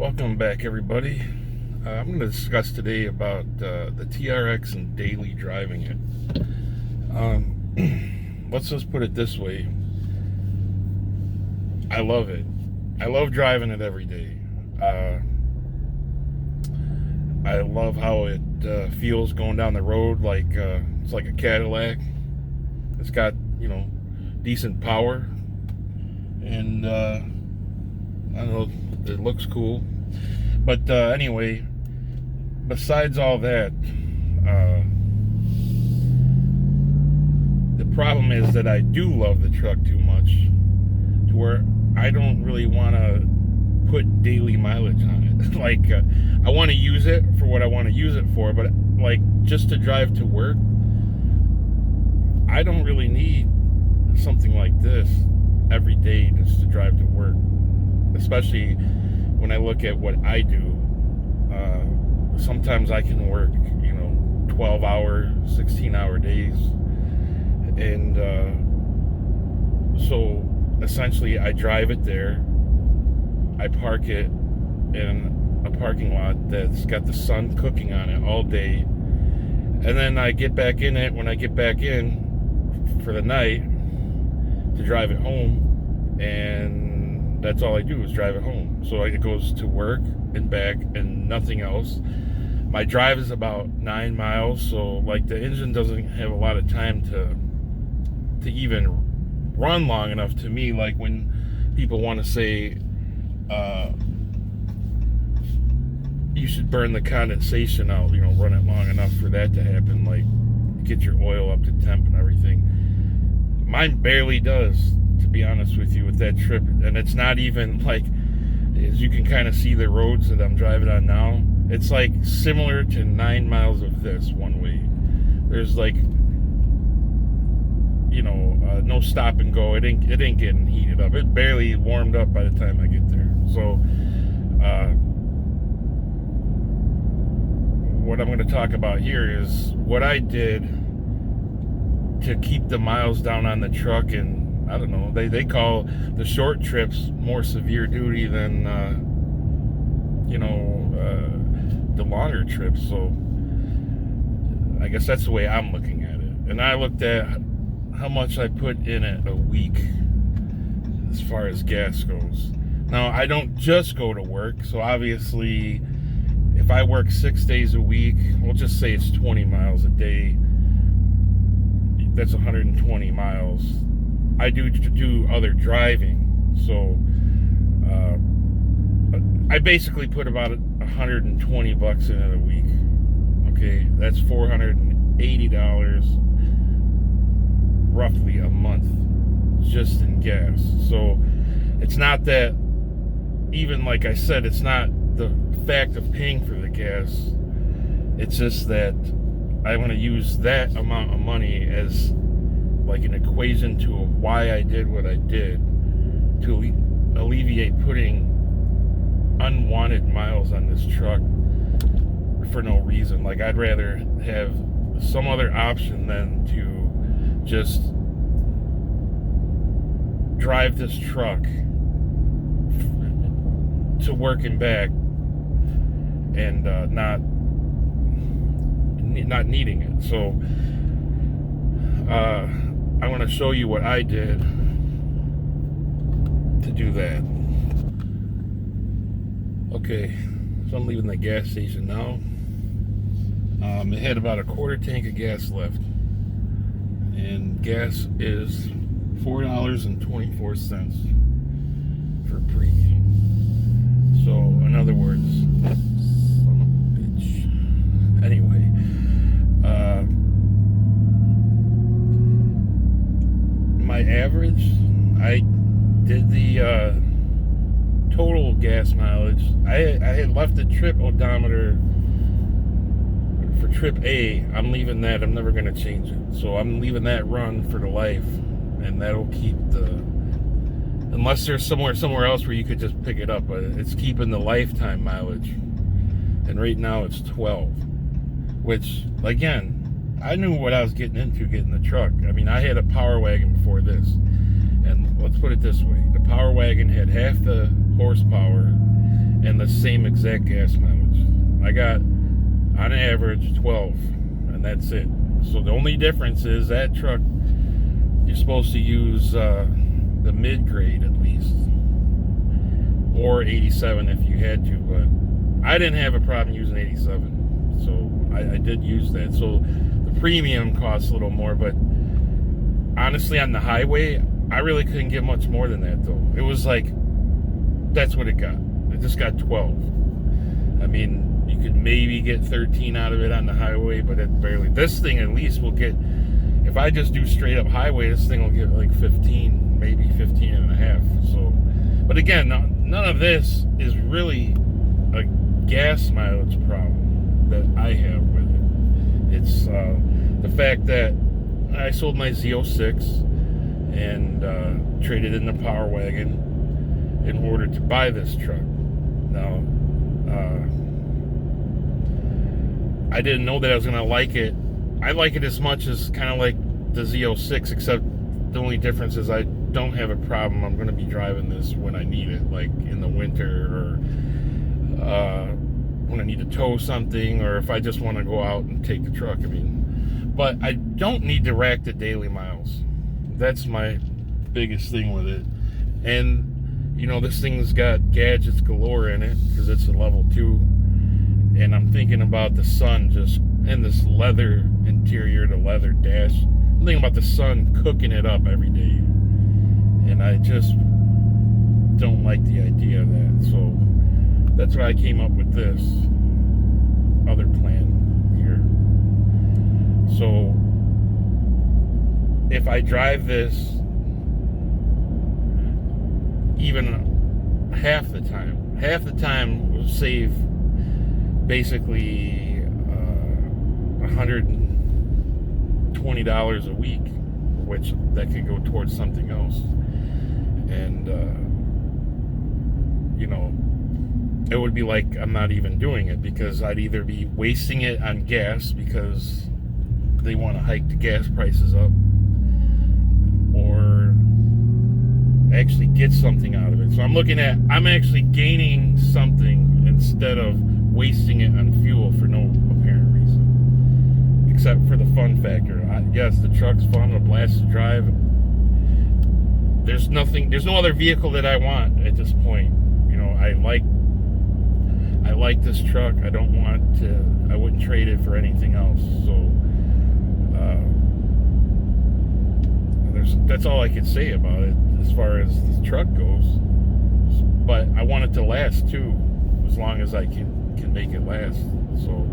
Welcome back, everybody. I'm going to discuss today about the TRX and daily driving it. Let's just put it this way. I love it. I love driving it every day. I love how it feels going down the road like it's like a Cadillac. It's got, decent power. And I don't know, it looks cool. But anyway, besides all that, the problem is that I do love the truck too much to where I don't really want to put daily mileage on it. Like, I want to use it for what I want to use it for, but like just to drive to work, I don't really need something like this every day just to drive to work, especially when I look at what I do. Sometimes I can work 12-hour 16-hour days, and so essentially I drive it there, I park it in a parking lot that's got the sun cooking on it all day, and then I get back in it when I get back in for the night to drive it home, and that's all I do is drive it home. So it goes to work and back and nothing else. My drive is about 9 miles, so like the engine doesn't have a lot of time to even run long enough to me. Like when people want to say you should burn the condensation out, run it long enough for that to happen, like get your oil up to temp and everything. Mine barely does, to be honest with you, with that trip. And it's not even like, as you can kind of see the roads that I'm driving on now, it's like similar to 9 miles of this one way. There's like, no stop and go. It ain't getting heated up. It barely warmed up by the time I get there. So, what I'm going to talk about here is what I did to keep the miles down on the truck. And I don't know, they call the short trips more severe duty than the longer trips. So I guess that's the way I'm looking at it. And I looked at how much I put in it a week as far as gas goes. Now, I don't just go to work, so obviously if I work 6 days a week, we'll just say it's 20 miles a day, that's 120 miles. I do other driving, so I basically put about $120 in it a week. Okay, that's $480 roughly a month just in gas. So it's not that, even like I said, it's not the fact of paying for the gas. It's just that I want to use that amount of money as like an equation to why I did what I did, to alleviate putting unwanted miles on this truck for no reason. Like, I'd rather have some other option than to just drive this truck to work and back and not needing it. So I want to show you what I did to do that. Okay, so I'm leaving the gas station now. It had about a quarter tank of gas left, and gas is $4.24 for premium. So in other words, son of a bitch. Anyway, my average, I did the total gas mileage. I had left the trip odometer for trip A. I'm leaving that. I'm never going to change it. So I'm leaving that run for the life, and that'll keep the, unless there's somewhere else where you could just pick it up, but it's keeping the lifetime mileage. And right now it's 12, which, again, I knew what I was getting into getting the truck. I mean, I had a Power Wagon before this, and let's put it this way: the Power Wagon had half the horsepower and the same exact gas mileage. I got on average 12, and that's it. So the only difference is that truck, you're supposed to use the mid-grade at least, or 87 if you had to, but I didn't have a problem using 87, so I did use that. So the premium costs a little more, but honestly on the highway, I really couldn't get much more than that though. It was like, that's what it got. It just got 12. I mean, you could maybe get 13 out of it on the highway, but it barely. This thing at least will get, if I just do straight up highway, this thing will get like 15, maybe 15 and a half. So, but again, none of this is really a gas mileage problem that I have with it. It's the fact that I sold my Z06 and traded in the Power Wagon in order to buy this truck. Now, I didn't know that I was going to like it. I like it as much as kind of like the Z06, except the only difference is I don't have a problem. I'm going to be driving this when I need it, like in the winter, or when I need to tow something, or if I just want to go out and take the truck. I mean, but I don't need to rack the daily miles. That's my biggest thing with it. And you know, this thing's got gadgets galore in it because it's a level 2. And I'm thinking about the sun just, and this leather interior, the leather dash. I'm thinking about the sun cooking it up every day. And I just don't like the idea of that. So that's why I came up with this other plan here. So if I drive this even half the time will save basically $120 a week, which that could go towards something else. And you know, it would be like I'm not even doing it, because I'd either be wasting it on gas because they want to hike the gas prices up, or actually get something out of it. So I'm actually gaining something instead of wasting it on fuel for no apparent reason, except for the fun factor. Yes, the truck's fun, a blast to drive. There's no other vehicle that I want at this point. You know, I like this truck. I wouldn't trade it for anything else. So that's all I could say about it as far as the truck goes. But I want it to last too, as long as I can make it last. So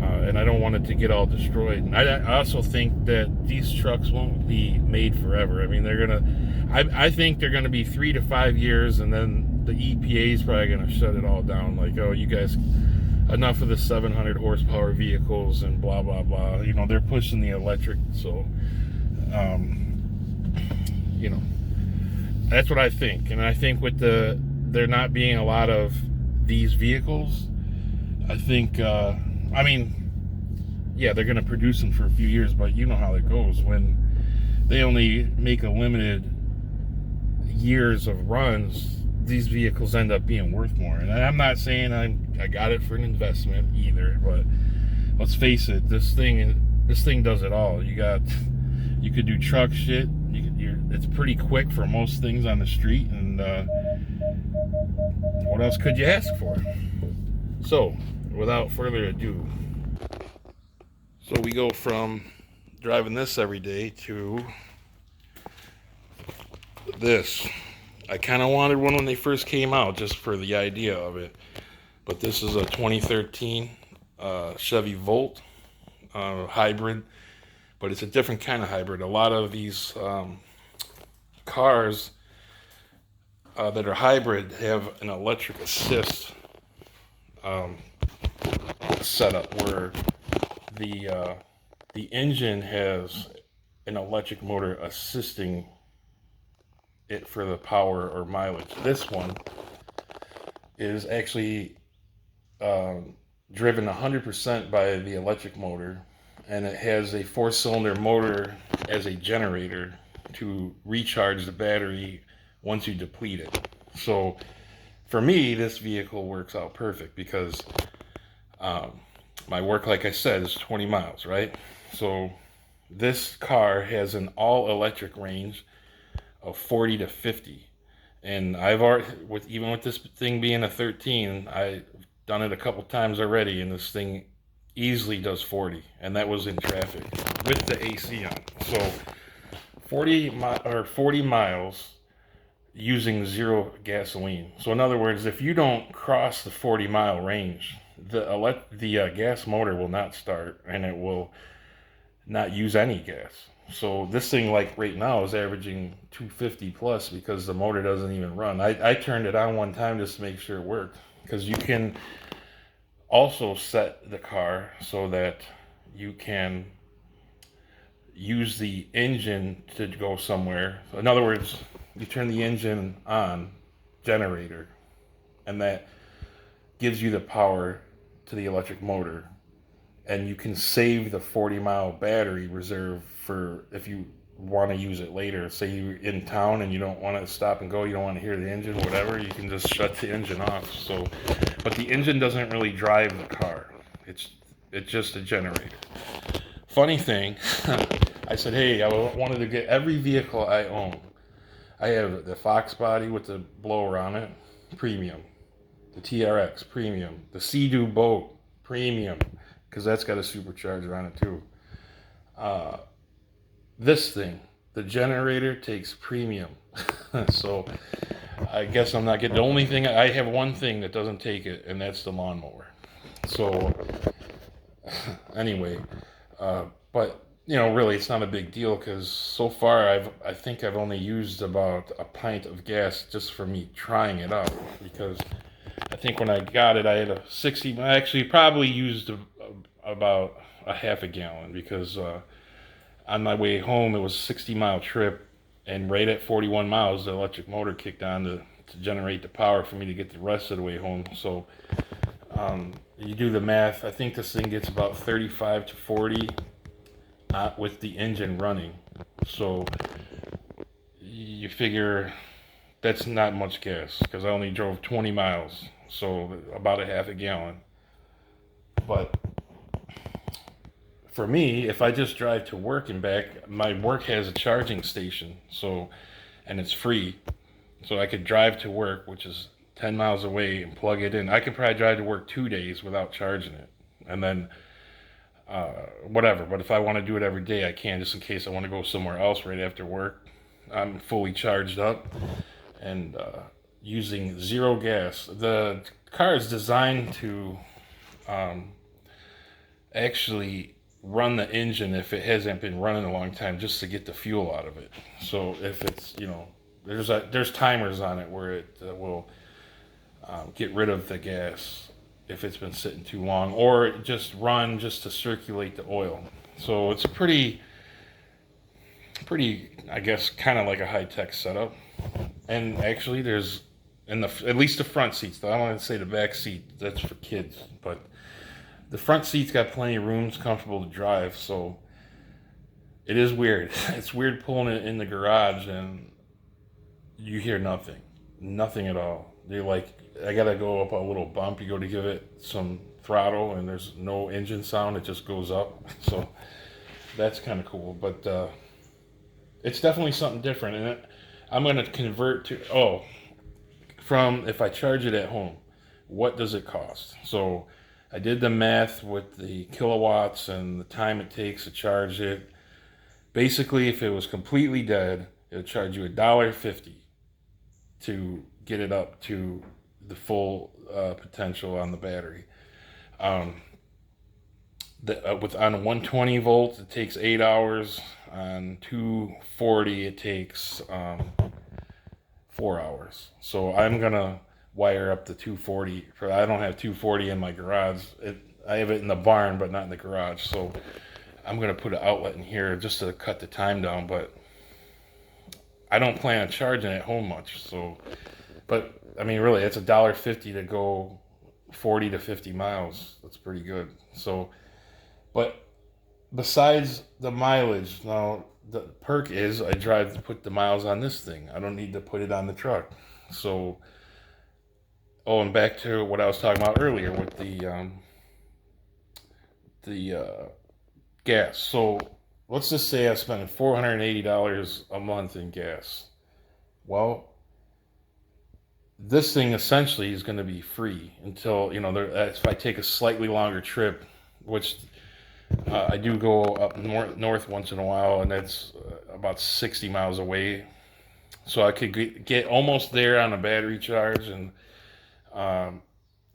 and I don't want it to get all destroyed. And I also think that these trucks won't be made forever. I mean, I think they're gonna be 3 to 5 years, and then the EPA is probably gonna shut it all down. Like, oh, you guys, enough of the 700 horsepower vehicles and blah blah blah. You know, they're pushing the electric. So you know, that's what I think. And I think with there not being a lot of these vehicles, I think I mean, yeah, they're going to produce them for a few years, but you know how it goes when they only make a limited years of runs. These vehicles end up being worth more. And I'm not saying I got it for an investment either, but let's face it, this thing does it all. You could do truck shit. It's pretty quick for most things on the street, and what else could you ask for? So, without further ado, so we go from driving this every day to this. I kind of wanted one when they first came out, just for the idea of it, but this is a 2013 Chevy Volt hybrid, but it's a different kind of hybrid. A lot of these cars that are hybrid have an electric assist setup where the engine has an electric motor assisting it for the power or mileage. This one is actually driven 100% by the electric motor, and it has a 4-cylinder motor as a generator to recharge the battery once you deplete it. So for me, this vehicle works out perfect because um, my work, like I said, is 20 miles, right? So this car has an all-electric range of 40 to 50. And I've already, even with this thing being a 13, I've done it a couple times already, and this thing easily does 40, and that was in traffic with the AC on. So 40 miles using zero gasoline. So in other words, if you don't cross the 40-mile range, the gas motor will not start, and it will not use any gas. So this thing, like right now, is averaging 250 plus because the motor doesn't even run. I turned it on one time just to make sure it worked, because you can also set the car so that you can use the engine to go somewhere. So in other words, you turn the engine on, generator, and that gives you the power to the electric motor, and you can save the 40-mile battery reserve for if you want to use it later. Say you're in town and you don't want to stop and go, you don't want to hear the engine, whatever, you can just shut the engine off. So, but the engine doesn't really drive the car. It's just a generator. Funny thing, I said, hey, I wanted to get every vehicle I own. I have the Fox body with the blower on it, premium. The TRX, premium. The Sea-Doo boat, premium, because that's got a supercharger on it too. This thing, the generator, takes premium. So I guess I'm not getting, the only thing, I have one thing that doesn't take it, and that's the lawnmower. So anyway, but you know, really, it's not a big deal because so far I think I've only used about a pint of gas just for me trying it out, because I think when I got it, I had a 60. I actually probably used about a half a gallon, because on my way home it was a 60-mile trip, and right at 41 miles the electric motor kicked on to generate the power for me to get the rest of the way home. So you do the math. I think this thing gets about 35 to 40 with the engine running. So you figure that's not much gas, because I only drove 20 miles, so about a half a gallon. But for me, if I just drive to work and back, my work has a charging station, so, and it's free, so I could drive to work, which is 10 miles away, and plug it in. I could probably drive to work 2 days without charging it, and then whatever. But if I want to do it every day, I can, just in case I want to go somewhere else right after work. I'm fully charged up and using zero gas. The car is designed to actually run the engine if it hasn't been running a long time, just to get the fuel out of it. So if it's, you know, there's timers on it where it will get rid of the gas if it's been sitting too long, or just run just to circulate the oil. So it's pretty, I guess, kind of like a high-tech setup. And actually, there's in the at least the front seats. I don't want to say the back seat. That's for kids, but the front seat's got plenty of room. It's comfortable to drive. So it is weird. It's weird pulling it in the garage and you hear nothing at all. You're like, I gotta go up a little bump. You go to give it some throttle, and there's no engine sound. It just goes up. So that's kind of cool. But it's definitely something different. And I'm gonna convert to from if I charge it at home, what does it cost? So I did the math with the kilowatts and the time it takes to charge it. Basically, if it was completely dead, it would charge you $1.50 to get it up to the full potential on the battery. With on 120 volts, it takes 8 hours. On 240, it takes 4 hours. So I'm gonna wire up the 240. I don't have 240 in my garage. I have it in the barn, but not in the garage. So I'm gonna put an outlet in here just to cut the time down. But I don't plan on charging at home much. So, but I mean, really, it's $1.50 to go 40 to 50 miles. That's pretty good. So, but besides the mileage, now the perk is I drive to put the miles on this thing. I don't need to put it on the truck. So Oh, and back to what I was talking about earlier with the gas. So let's just say I spent $480 a month in gas. Well, this thing essentially is going to be free until, if I take a slightly longer trip, which I do go up north once in a while, and that's about 60 miles away. So I could get almost there on a battery charge, and um,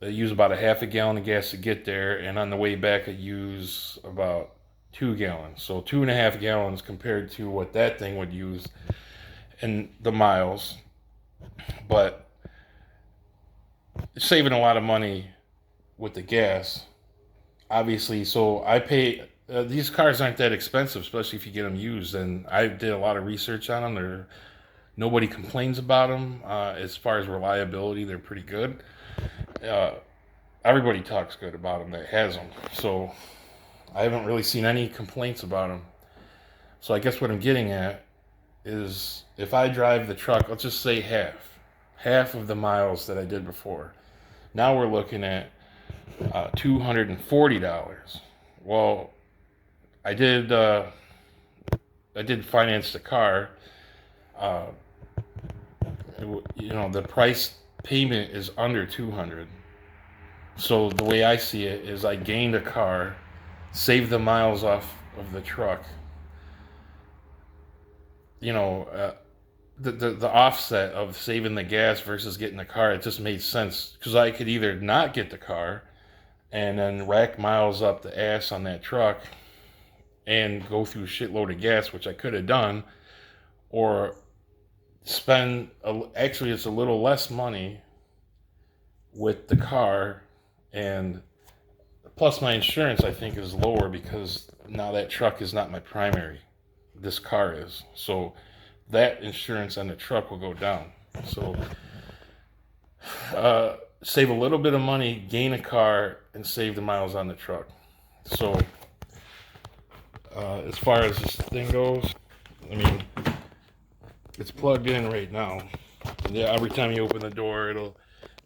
I use about a half a gallon of gas to get there, and on the way back I use about 2 gallons. So 2.5 gallons compared to what that thing would use in the miles, but saving a lot of money with the gas, obviously. So I pay. These cars aren't that expensive, especially if you get them used. And I did a lot of research on them. Nobody complains about them. As far as reliability, they're pretty good. Uh, Everybody talks good about them that has them. So I haven't really seen any complaints about them. So I guess what I'm getting at is if I drive the truck, let's just say half of the miles that I did before. Now we're looking at $240. Well, I did finance the car. Uh, the price payment is under 200. So the way I see it is I gained a car, saved the miles off of the truck. The offset of saving the gas versus getting the car, it just made sense because I could either not get the car and then rack miles up the ass on that truck and go through a shitload of gas, which I could have done, or actually it's a little less money with the car, and plus my insurance I think is lower because now that truck is not my primary, this car is. So that insurance on the truck will go down. So save a little bit of money, gain a car, and save the miles on the truck. So as far as this thing goes, I mean, it's plugged in right now. Yeah, every time you open the door, it'll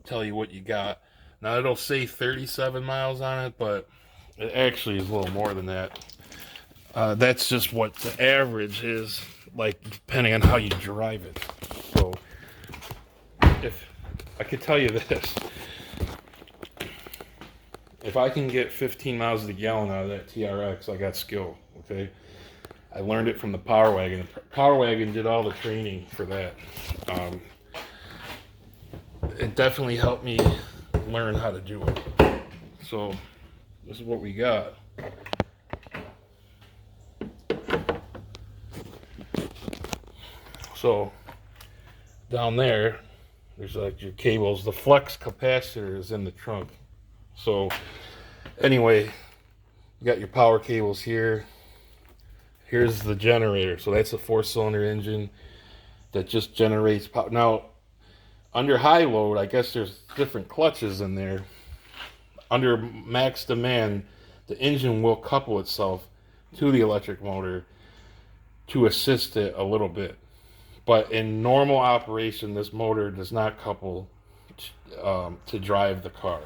tell you what you got. Now it'll say 37 miles on it, but it actually is a little more than that. That's just what the average is, like, depending on how you drive it. So if I could tell you this, if I can get 15 miles to the gallon out of that TRX, I got skill. Okay, I learned it from the Power Wagon. The Power Wagon did all the training for that. It definitely helped me learn how to do it. So this is what we got. So down there's like your cables. The flex capacitor is in the trunk. So anyway, you got your power cables here. Here's the generator. So that's a 4-cylinder engine that just generates power. Now, under high load, I guess there's different clutches in there. Under max demand, the engine will couple itself to the electric motor to assist it a little bit. But in normal operation, this motor does not couple to drive the car.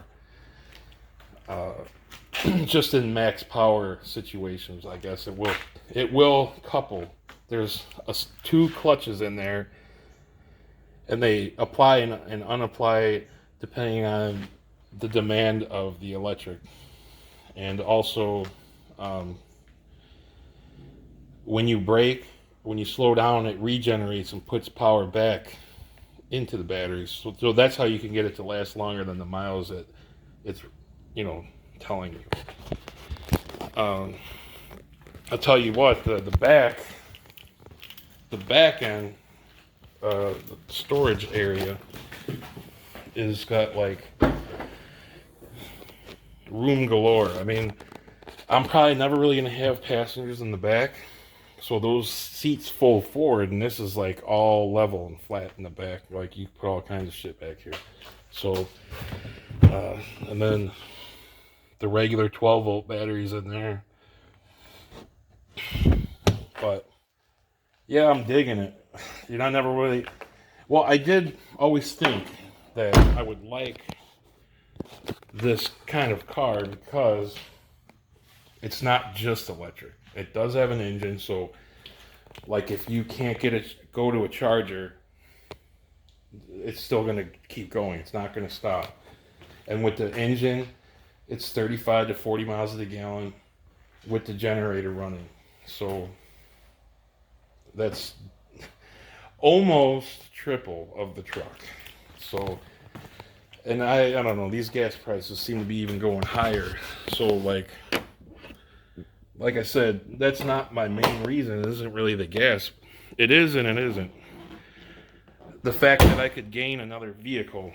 Just in max power situations, I guess it will couple. There's 2 clutches in there, and they apply and unapply depending on the demand of the electric, and also when you brake, when you slow down, it regenerates and puts power back into the batteries. So that's how you can get it to last longer than the miles that it's telling you. I'll tell you what, the back end, the storage area is got like room galore. I mean, I'm probably never really gonna have passengers in the back, so those seats fold forward, and this is like all level and flat in the back. Like, you put all kinds of shit back here. So and then the regular 12-volt batteries in there. But yeah, I'm digging it. I never really. Well, I did always think that I would like this kind of car because it's not just electric. It does have an engine, so like if you can't go to a charger, it's still going to keep going. It's not going to stop. And with the engine, it's 35 to 40 miles to the gallon with the generator running. So that's almost triple of the truck. So, and I don't know, these gas prices seem to be even going higher. So like I said, that's not my main reason. It isn't really the gas. It is and it isn't. The fact that I could gain another vehicle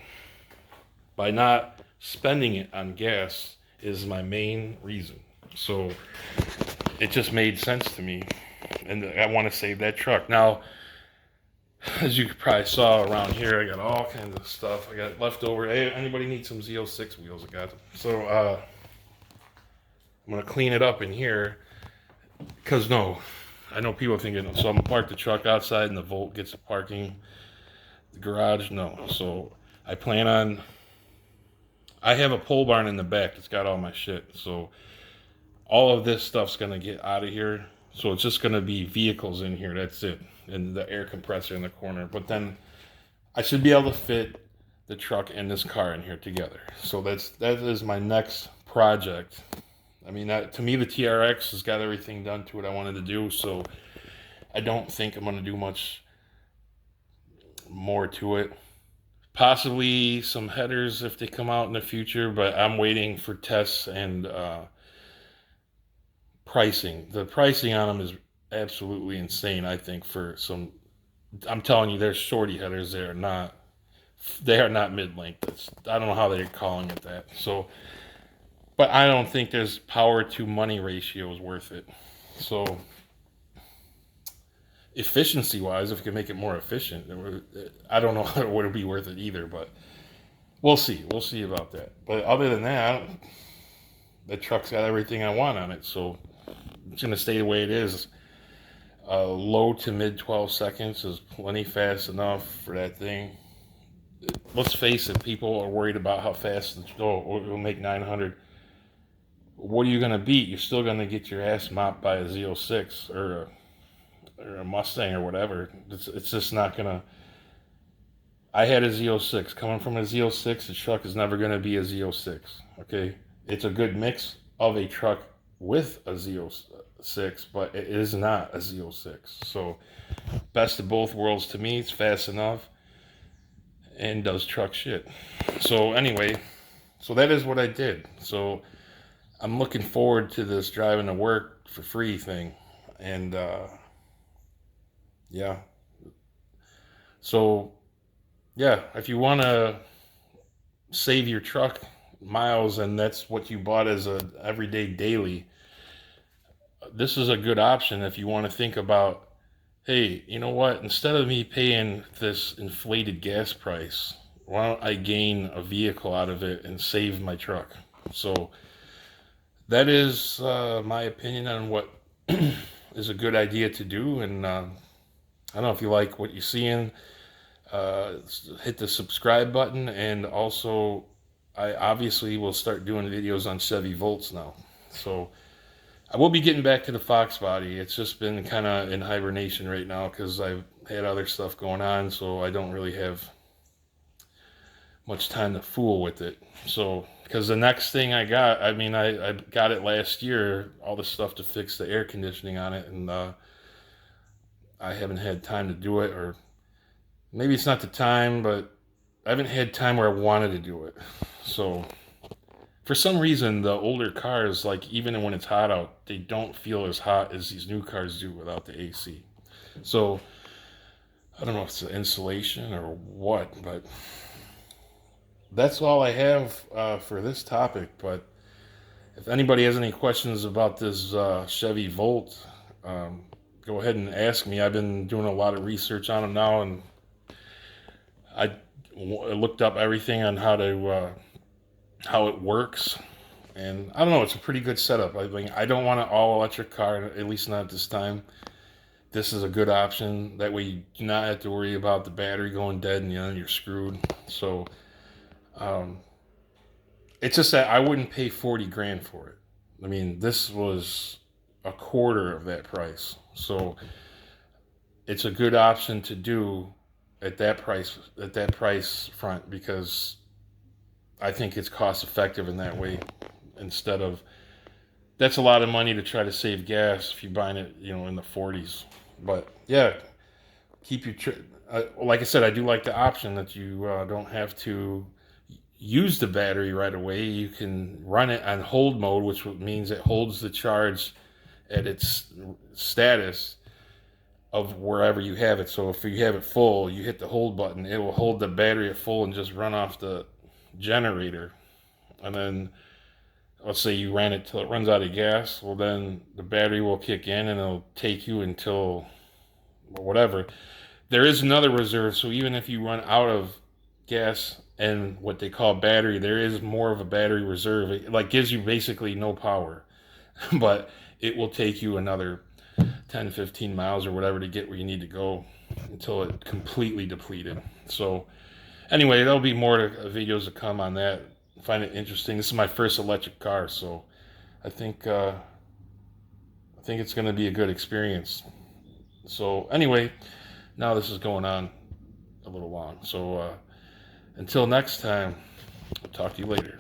by not spending it on gas is my main reason. So it just made sense to me. And I want to save that truck. Now, as you probably saw around here, I got all kinds of stuff. I got leftover. Hey, anybody need some Z06 wheels? I got them. So I'm going to clean it up in here. Because no, I know people are thinking, so I'm going to park the truck outside and the Volt gets the parking. The garage, no. So I plan on, I have a pole barn in the back that's got all my shit. So all of this stuff's going to get out of here. So it's just going to be vehicles in here. That's it. And the air compressor in the corner. But then I should be able to fit the truck and this car in here together. So that is my next project. I mean, to me, the TRX has got everything done to what I wanted to do. So I don't think I'm going to do much more to it. Possibly some headers if they come out in the future. But I'm waiting for tests and pricing. The pricing on them is absolutely insane, I think, for some. I'm telling you, there's shorty headers. They are not mid-length. I don't know how they're calling it that. So, but I don't think there's power to money ratio is worth it. So efficiency wise, if you can make it more efficient, I don't know how it would be worth it either, but we'll see about that. But other than that, the truck's got everything I want on it, so it's going to stay the way it is. Low to mid 12 seconds is plenty fast enough for that thing. Let's face it, people are worried about how fast it'll make 900. What are you going to beat? You're still going to get your ass mopped by a Z06 or a Mustang or whatever. It's just not going to. I had a Z06. Coming from a Z06, the truck is never going to be a Z06. Okay? It's a good mix of a truck with a Z06, but it is not a Z06. So, best of both worlds to me. It's fast enough and does truck shit. So, anyway, so that is what I did. So, I'm looking forward to this driving to work for free thing. And, yeah. So, yeah, if you want to save your truck miles and that's what you bought as a everyday daily, this is a good option if you want to think about, hey, you know what, instead of me paying this inflated gas price, why don't I gain a vehicle out of it and save my truck? So that is my opinion on what is a good idea to do. And I don't know if you like what you're seeing, hit the subscribe button. And also, I obviously will start doing videos on Chevy Volts now. So I will be getting back to the Fox body. It's just been kind of in hibernation right now because I've had other stuff going on. So I don't really have much time to fool with it. So, because the next thing I got, I mean, I got it last year, all the stuff to fix the air conditioning on it, and I haven't had time to do it, or maybe it's not the time, but I haven't had time where I wanted to do it. So, for some reason, the older cars, like even when it's hot out, they don't feel as hot as these new cars do without the AC. So, I don't know if it's the insulation or what, but that's all I have for this topic. But if anybody has any questions about this Chevy Volt, go ahead and ask me. I've been doing a lot of research on them now, and I looked up everything on how it works. And I don't know, it's a pretty good setup. I mean, I don't want an all-electric car, at least not at this time. This is a good option. That way you do not have to worry about the battery going dead and you're screwed. So Um, it's just that I wouldn't pay 40 grand for it. I mean, this was a quarter of that price. So it's a good option to do at that price front, because I think it's cost effective in that way. Instead of, that's a lot of money to try to save gas if you're buying it, in the 40s. But yeah, keep your like I said, I do like the option that you don't have to use the battery right away. You can run it on hold mode, which means it holds the charge at its status of wherever you have it. So if you have it full, you hit the hold button, it will hold the battery at full and just run off the generator. And then let's say you ran it till it runs out of gas, well then the battery will kick in and it'll take you until whatever. There is another reserve, so even if you run out of gas and what they call battery, there is more of a battery reserve. It like gives you basically no power, but it will take you another 10, 15 miles or whatever to get where you need to go until it completely depleted. So anyway, there'll be more videos to come on that. I find it interesting. This is my first electric car, so I think it's going to be a good experience. So anyway, now this is going on a little long. So until next time, I'll talk to you later.